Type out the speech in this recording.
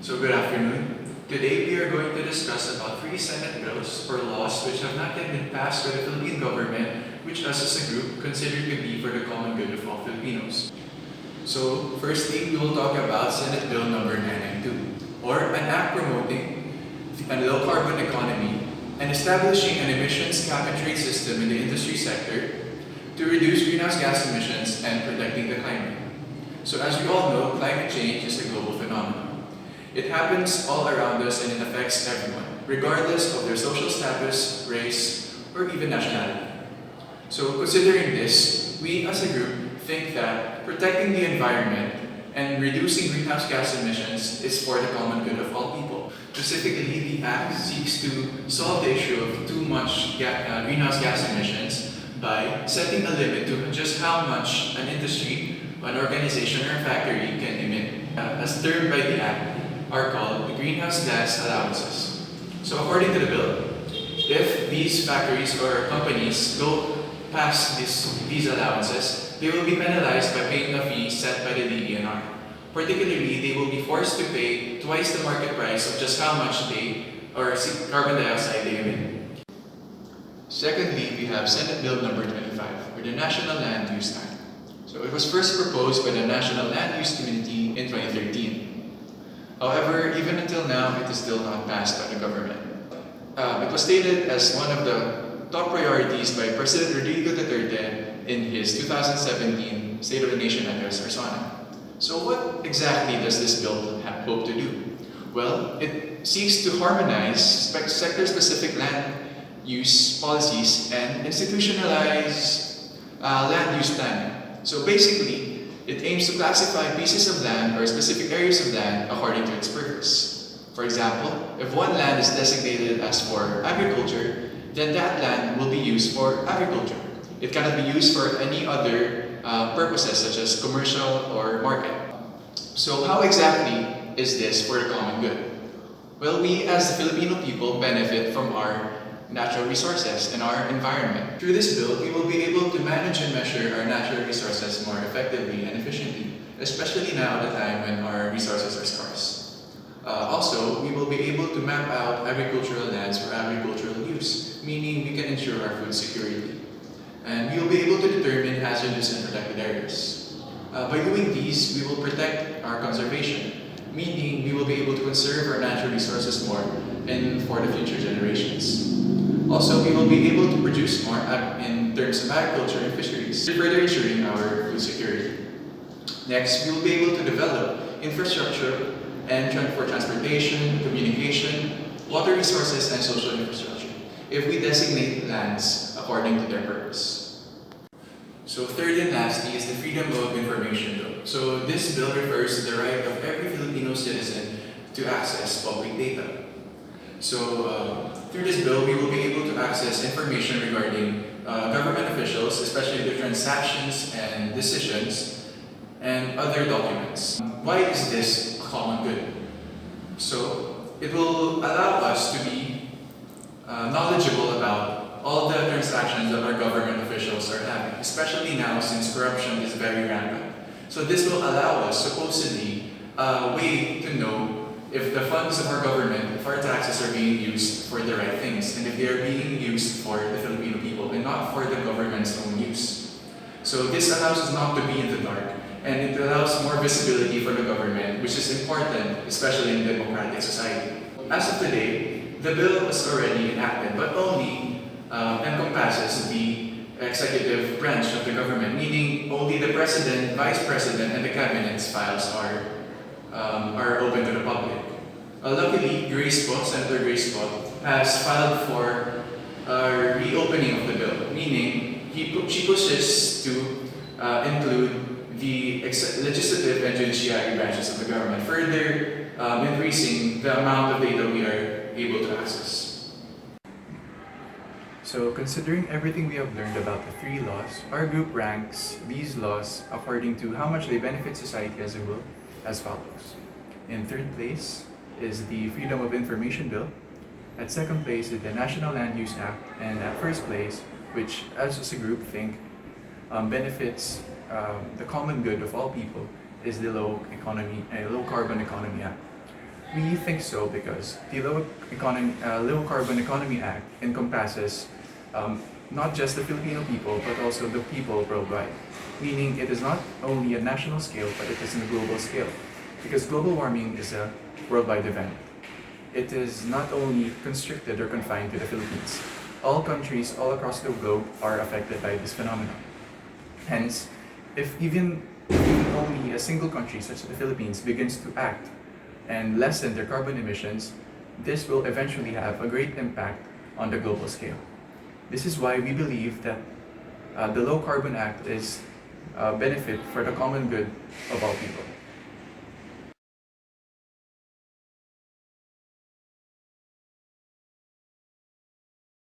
So good afternoon. Today we are going to discuss about three Senate bills or laws which have not yet been passed by the Philippine government, which us as a group consider to be for the common good of all Filipinos. So firstly, we will talk about Senate Bill number 992, or an act promoting a low carbon economy and establishing an emissions cap and trade system in the industry sector to reduce greenhouse gas emissions and protecting the climate. So as we all know, climate change is a global phenomenon. It happens all around us and it affects everyone, regardless of their social status, race, or even nationality. So considering this, we as a group think that protecting the environment and reducing greenhouse gas emissions is for the common good of all people. Specifically, the Act seeks to solve the issue of too much greenhouse gas emissions by setting a limit to just how much an industry, an organization, or a factory can emit, as termed by the Act, are called the greenhouse gas allowances. So according to the bill, if these factories or companies go past these allowances, they will be penalized by paying a fee set by the DENR. Particularly, they will be forced to pay twice the market price of just how much carbon dioxide they emit. Secondly, we have Senate Bill number 25, or the National Land Use Act. So it was first proposed by the National Land Use Committee in 2013. However, even until now, it is still not passed by the government. It was stated as one of the top priorities by President Rodrigo Duterte in his 2017 State of the Nation address, or SONA. So what exactly does this bill hope to do? Well, it seeks to harmonize sector-specific land use policies and institutionalize land use planning. So basically, it aims to classify pieces of land or specific areas of land according to its purpose. For example, if one land is designated as for agriculture, then that land will be used for agriculture. It cannot be used for any other purposes such as commercial or market. So how exactly is this for the common good? Well, we as the Filipino people benefit from our natural resources and our environment. Through this bill, we will be able to manage and measure our natural resources more effectively and efficiently, especially now at a time when our resources are scarce. Also, we will be able to map out agricultural lands for agricultural use, meaning we can ensure our food security. And we will be able to determine hazardous and protected areas. By doing these, we will protect our conservation, meaning we will be able to conserve our natural resources more and for the future generations. Also, we will be able to produce more in terms of agriculture and fisheries, further ensuring our food security. Next, we will be able to develop infrastructure for transportation, communication, water resources, and social infrastructure if we designate lands according to their purpose. So third and lastly is the Freedom of Information Bill. So this bill refers to the right of every Filipino citizen to access public data. So through this bill, we will be able to access information regarding government officials, especially their transactions and decisions, and other documents. Why is this a common good? So it will allow us to be knowledgeable about all the transactions that our government officials are having, especially now since corruption is very rampant. So this will allow us, supposedly, a way to know if the funds of our government, if our taxes are being used for the right things, and if they are being used for the Filipino people and not for the government's own use. So this allows us not to be in the dark, and it allows more visibility for the government, which is important, especially in a democratic society. As of today, the bill is already enacted, but only encompasses the executive branch of the government, meaning only the president, vice president, and the cabinet's files are open to the public. Luckily, Senator Grace has filed for a reopening of the bill, meaning she pushes to include the legislative and judiciary branches of the government, further increasing the amount of data we are able to access. So, considering everything we have learned about the three laws, our group ranks these laws according to how much they benefit society as a whole as follows. In third place is the Freedom of Information Bill. At second place is the National Land Use Act. And at first place, which as a group think benefits the common good of all people, is the Low Carbon Economy Act. We think so because the Low Carbon Economy Act encompasses not just the Filipino people but also the people worldwide. Meaning it is not only a national scale but it is on a global scale. Because global warming is a worldwide event. It is not only constricted or confined to the Philippines. All countries all across the globe are affected by this phenomenon. Hence, if even only a single country such as the Philippines begins to act and lessen their carbon emissions, this will eventually have a great impact on the global scale. This is why we believe that the Low Carbon Act is a benefit for the common good of all people.